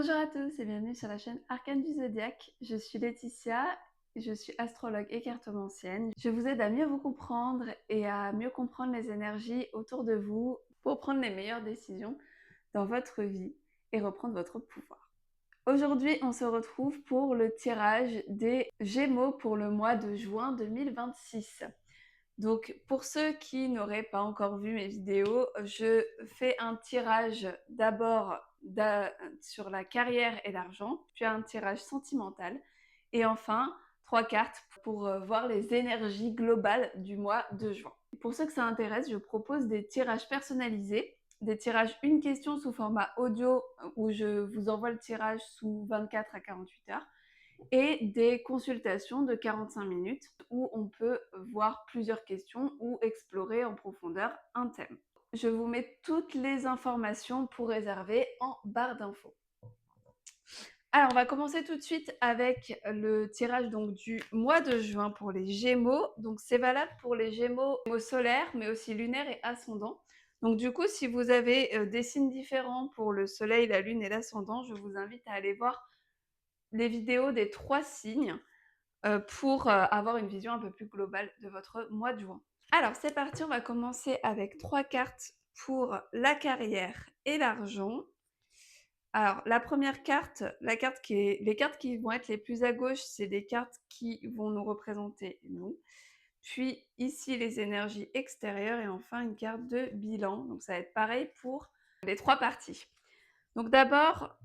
Bonjour à tous et bienvenue sur la chaîne Arcane du Zodiaque. Je suis Laetitia, je suis astrologue et cartomancienne. Je vous aide à mieux vous comprendre et à mieux comprendre les énergies autour de vous pour prendre les meilleures décisions dans votre vie et reprendre votre pouvoir. Aujourd'hui, on se retrouve pour le tirage des Gémeaux pour le mois de juin 2026. Donc, pour ceux qui n'auraient pas encore vu mes vidéos, je fais un tirage d'abord sur la carrière et l'argent, puis un tirage sentimental, et enfin 3 cartes pour voir les énergies globales du mois de juin. Pour ceux que ça intéresse, je propose des tirages personnalisés, des tirages une question sous format audio où je vous envoie le tirage sous 24 à 48 heures et des consultations de 45 minutes où on peut voir plusieurs questions ou explorer en profondeur un thème. Je vous mets toutes les informations pour réserver en barre d'infos. Alors, on va commencer tout de suite avec le tirage donc, du mois de juin pour les Gémeaux. Donc, c'est valable pour les Gémeaux solaires, mais aussi lunaires et ascendants. Donc, du coup, si vous avez des signes différents pour le soleil, la lune et l'ascendant, je vous invite à aller voir les vidéos des 3 signes pour avoir une vision un peu plus globale de votre mois de juin. Alors, c'est parti, on va commencer avec 3 cartes pour la carrière et l'argent. Alors, la première carte, les cartes qui vont être les plus à gauche, c'est des cartes qui vont nous représenter nous. Puis ici, les énergies extérieures et enfin une carte de bilan. Donc, ça va être pareil pour les 3 parties. Donc, d'abord,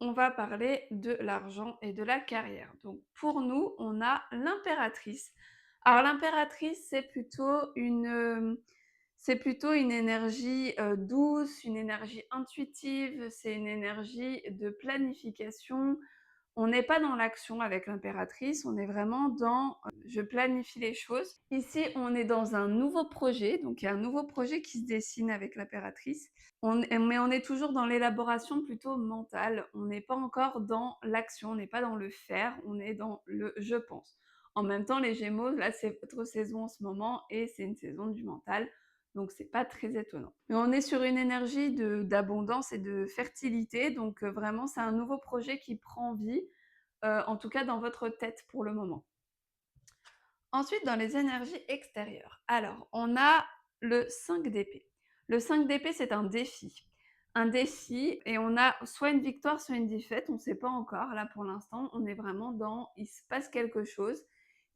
on va parler de l'argent et de la carrière. Donc, pour nous, on a l'impératrice. Alors, l'impératrice, c'est plutôt une énergie douce, une énergie intuitive, c'est une énergie de planification. On n'est pas dans l'action avec l'impératrice, on est vraiment dans je planifie les choses. Ici, on est dans un nouveau projet, donc il y a un nouveau projet qui se dessine avec l'impératrice. Mais on est toujours dans l'élaboration plutôt mentale. On n'est pas encore dans l'action, on n'est pas dans le faire, on est dans le je pense. En même temps, les Gémeaux, là, c'est votre saison en ce moment et c'est une saison du mental. Donc, c'est pas très étonnant. Mais on est sur une énergie d'abondance et de fertilité. Donc, vraiment, c'est un nouveau projet qui prend vie, en tout cas dans votre tête pour le moment. Ensuite, dans les énergies extérieures. Alors, on a le 5 d'épée. Le 5 d'épée, c'est un défi. Un défi, et on a soit une victoire, soit une défaite. On ne sait pas encore. Là, pour l'instant, on est vraiment dans il se passe quelque chose.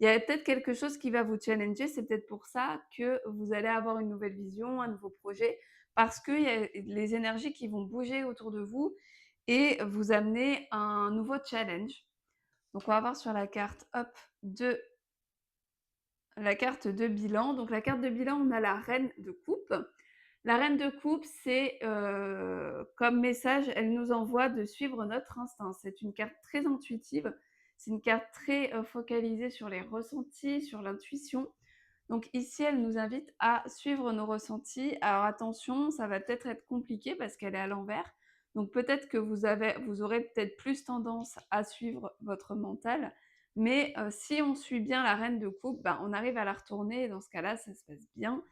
Il y a peut-être quelque chose qui va vous challenger. C'est peut-être pour ça que vous allez avoir une nouvelle vision, un nouveau projet, parce qu'il y a les énergies qui vont bouger autour de vous et vous amener un nouveau challenge. Donc, on va voir sur la carte la carte de bilan. Donc, la carte de bilan, on a la reine de coupe. La reine de coupe, c'est comme message, elle nous envoie de suivre notre instinct. C'est une carte très intuitive. C'est une carte très focalisée sur les ressentis, sur l'intuition. Donc ici, elle nous invite à suivre nos ressentis. Alors attention, ça va peut-être être compliqué parce qu'elle est à l'envers. Donc peut-être que vous aurez peut-être plus tendance à suivre votre mental. Mais si on suit bien la reine de coupe, ben, on arrive à la retourner et dans ce cas-là, ça se passe bien.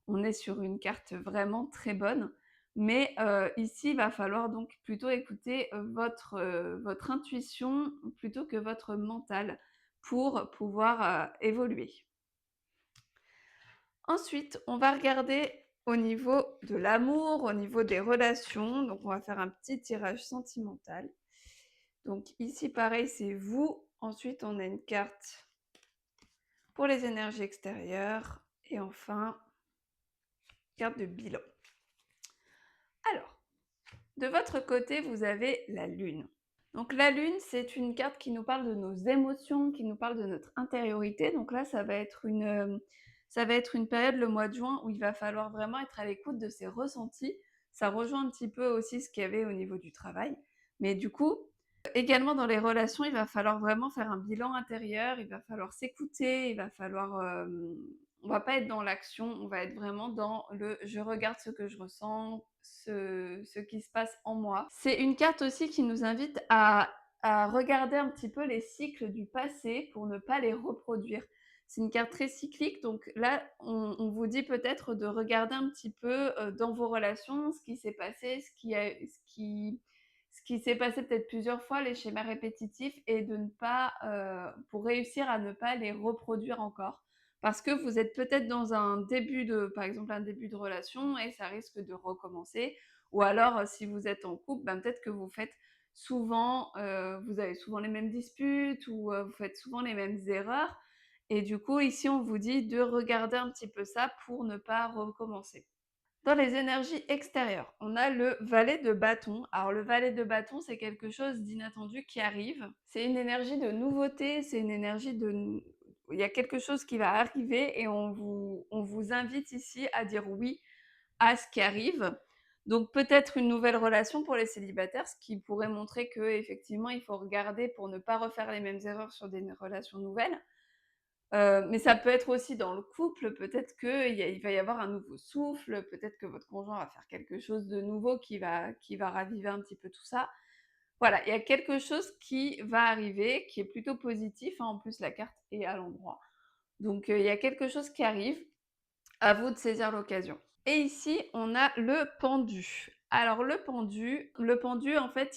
On est sur une carte vraiment très bonne. Mais ici, il va falloir donc plutôt écouter votre intuition plutôt que votre mental pour pouvoir évoluer. Ensuite, on va regarder au niveau de l'amour, au niveau des relations. Donc, on va faire un petit tirage sentimental. Donc, ici, pareil, c'est vous. Ensuite, on a une carte pour les énergies extérieures. Et enfin, carte de bilan. Alors, de votre côté, vous avez la Lune. Donc, la Lune, c'est une carte qui nous parle de nos émotions, qui nous parle de notre intériorité. Donc là, ça va être une période, le mois de juin, où il va falloir vraiment être à l'écoute de ses ressentis. Ça rejoint un petit peu aussi ce qu'il y avait au niveau du travail. Mais du coup, également dans les relations, il va falloir vraiment faire un bilan intérieur, il va falloir s'écouter, il va falloir... on va pas être dans l'action, on va être vraiment dans le je regarde ce que je ressens, ce qui se passe en moi. C'est une carte aussi qui nous invite à regarder un petit peu les cycles du passé pour ne pas les reproduire. C'est une carte très cyclique, donc là, on vous dit peut-être de regarder un petit peu dans vos relations ce qui s'est passé, ce qui s'est passé peut-être plusieurs fois, les schémas répétitifs et de ne pas, pour réussir à ne pas les reproduire encore. Parce que vous êtes peut-être dans un début de par exemple, un début de relation et ça risque de recommencer. Ou alors, si vous êtes en couple, ben, peut-être que vous faites souvent, vous avez souvent les mêmes disputes ou, vous faites souvent les mêmes erreurs et du coup, ici, on vous dit de regarder un petit peu ça pour ne pas recommencer. Dans les énergies extérieures, on a le valet de bâton. Alors le valet de bâton, c'est quelque chose d'inattendu qui arrive. C'est une énergie de nouveauté, c'est une énergie de... Il y a quelque chose qui va arriver et on vous invite ici à dire oui à ce qui arrive. Donc peut-être une nouvelle relation pour les célibataires, ce qui pourrait montrer que effectivement il faut regarder pour ne pas refaire les mêmes erreurs sur des relations nouvelles. Mais ça peut être aussi dans le couple, peut-être qu'il va y avoir un nouveau souffle, peut-être que votre conjoint va faire quelque chose de nouveau qui va raviver un petit peu tout ça. Voilà, il y a quelque chose qui va arriver, qui est plutôt positif, hein, en plus la carte est à l'endroit. Donc il y a quelque chose qui arrive, à vous de saisir l'occasion. Et ici, on a le pendu. Alors le pendu en fait,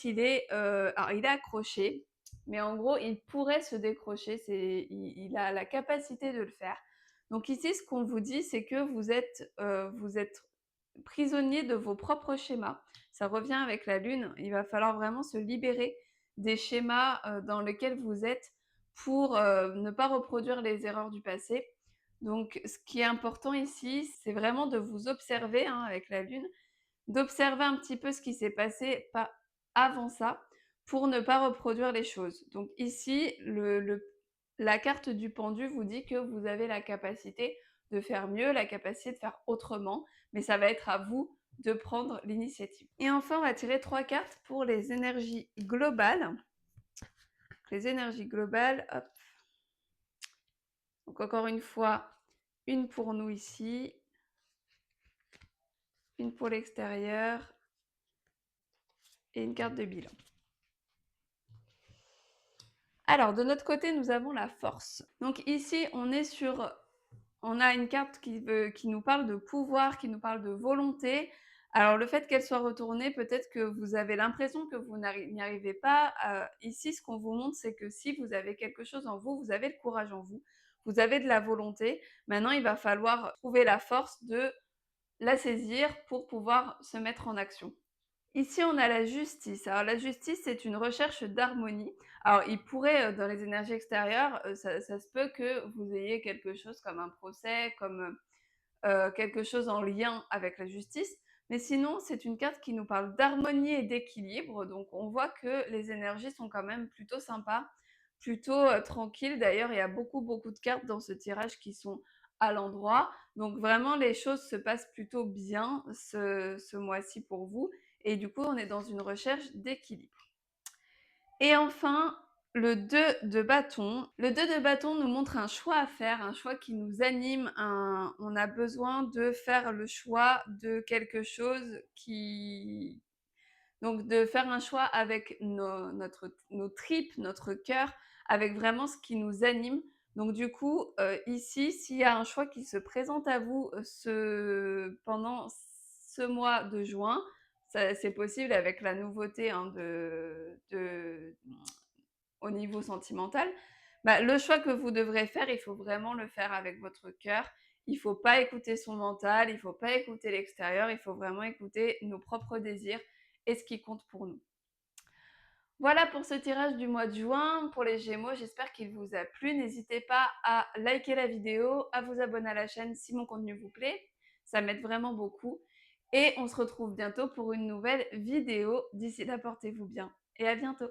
alors il est accroché, mais en gros, il pourrait se décrocher, il a la capacité de le faire. Donc ici, ce qu'on vous dit, c'est que vous êtes prisonnier de vos propres schémas. Ça revient avec la lune, il va falloir vraiment se libérer des schémas, dans lesquels vous êtes pour, ne pas reproduire les erreurs du passé. Donc, ce qui est important ici, c'est vraiment de vous observer, hein, avec la lune, d'observer un petit peu ce qui s'est passé pas avant ça, pour ne pas reproduire les choses. Donc ici, la carte du pendu vous dit que vous avez la capacité de faire mieux, la capacité de faire autrement, mais ça va être à vous de prendre l'initiative. Et enfin, on va tirer 3 cartes pour les énergies globales. Les énergies globales, hop. Donc encore une fois, une pour nous ici, une pour l'extérieur et une carte de bilan. Alors, de notre côté, nous avons la force. Donc ici, on a une carte qui nous parle de pouvoir, qui nous parle de volonté. Alors, le fait qu'elle soit retournée, peut-être que vous avez l'impression que vous n'y arrivez pas. Ici, ce qu'on vous montre, c'est que si vous avez quelque chose en vous, vous avez le courage en vous, vous avez de la volonté. Maintenant, il va falloir trouver la force de la saisir pour pouvoir se mettre en action. Ici, on a la justice. Alors la justice, c'est une recherche d'harmonie. Alors il pourrait, dans les énergies extérieures, ça se peut que vous ayez quelque chose comme un procès, comme, quelque chose en lien avec la justice. Mais sinon, c'est une carte qui nous parle d'harmonie et d'équilibre, donc on voit que les énergies sont quand même plutôt sympas, plutôt, tranquilles. D'ailleurs, il y a beaucoup, beaucoup de cartes dans ce tirage qui sont à l'endroit. Donc vraiment, les choses se passent plutôt bien ce mois-ci pour vous et du coup, on est dans une recherche d'équilibre. Et enfin, le 2 de bâton. Le 2 de bâton nous montre un choix à faire, un choix qui nous anime. On a besoin de faire le choix de quelque chose qui... Donc de faire un choix avec nos tripes, notre cœur, avec vraiment ce qui nous anime. Donc du coup, ici, s'il y a un choix qui se présente à vous pendant ce mois de juin, c'est possible avec la nouveauté, hein, au niveau sentimental. Bah, le choix que vous devrez faire, il faut vraiment le faire avec votre cœur. Il ne faut pas écouter son mental, il ne faut pas écouter l'extérieur, il faut vraiment écouter nos propres désirs et ce qui compte pour nous. Voilà pour ce tirage du mois de juin pour les Gémeaux, j'espère qu'il vous a plu. N'hésitez pas à liker la vidéo, à vous abonner à la chaîne si mon contenu vous plaît, ça m'aide vraiment beaucoup. Et on se retrouve bientôt pour une nouvelle vidéo. D'ici là, portez-vous bien et à bientôt.